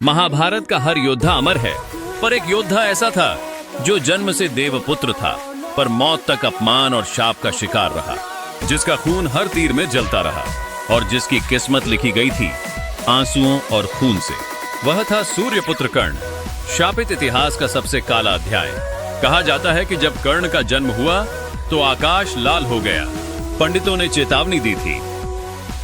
महाभारत का हर योद्धा अमर है, पर एक योद्धा ऐसा था जो जन्म से देवपुत्र था, पर मौत तक अपमान और शाप का शिकार रहा, जिसका खून हर तीर में जलता रहा और जिसकी किस्मत लिखी गई थी आंसुओं और खून से। वह था सूर्यपुत्र कर्ण, शापित इतिहास का सबसे काला अध्याय। कहा जाता है कि जब कर्ण का जन्म हुआ तो आकाश लाल हो गया। पंडितों ने चेतावनी दी थी,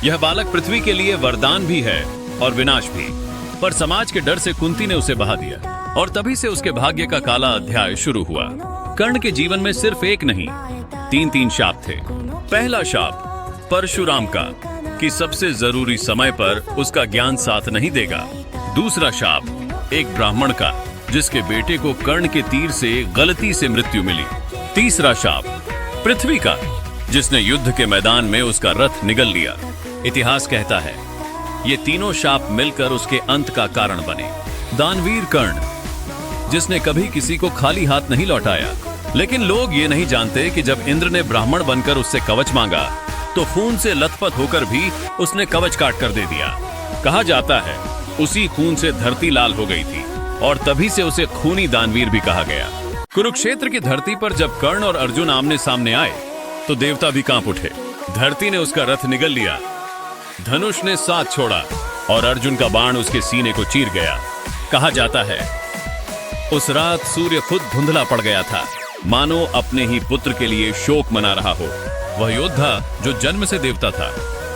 यह बालक पृथ्वी के लिए वरदान भी है और विनाश भी, पर समाज के डर से कुंती ने उसे बहा दिया और तभी से उसके भाग्य का काला अध्याय शुरू हुआ। कर्ण के जीवन में सिर्फ एक नहीं, तीन शाप थे। पहला शाप परशुराम का, कि सबसे जरूरी समय पर उसका ज्ञान साथ नहीं देगा। दूसरा शाप एक ब्राह्मण का, जिसके बेटे को कर्ण के तीर से गलती से मृत्यु मिली। तीसरा शाप पृथ्वी का, जिसने युद्ध के मैदान में उसका रथ निगल लिया। इतिहास कहता है ये तीनों शाप मिलकर उसके अंत का कारण बने। दानवीर कर्ण, जिसने कभी किसी को खाली हाथ नहीं लौटाया, लेकिन लोग ये नहीं जानते कि जब इंद्र ने ब्राह्मण बनकर उससे कवच मांगा तो खून से लथपथ होकर भी उसने कवच काट कर दे दिया। कहा जाता है उसी खून से धरती लाल हो गई थी और तभी से उसे खूनी दानवीर भी कहा गया। कुरुक्षेत्र की धरती पर जब कर्ण और अर्जुन आमने सामने आए तो देवता भी कांप उठे। धरती ने उसका रथ निगल लिया, धनुष ने साथ छोड़ा और अर्जुन का बाण उसके सीने को चीर गया। कहा जाता है उस रात सूर्य खुद धुंधला पड़ गया था, मानो अपने ही पुत्र के लिए शोक मना रहा हो। वह योद्धा जो जन्म से देवता था,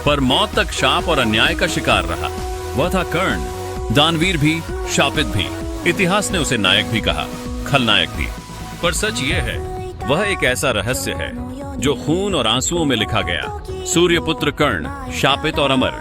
पर मौत तक शाप और अन्याय का शिकार रहा, वह था कर्ण। दानवीर भी, शापित भी। इतिहास ने उसे नायक भी कहा, खलनायक भी। पर सच ये है, वह एक ऐसा रहस्य है जो खून और आंसुओं में लिखा गया। सूर्यपुत्र कर्ण, शापित और अमर।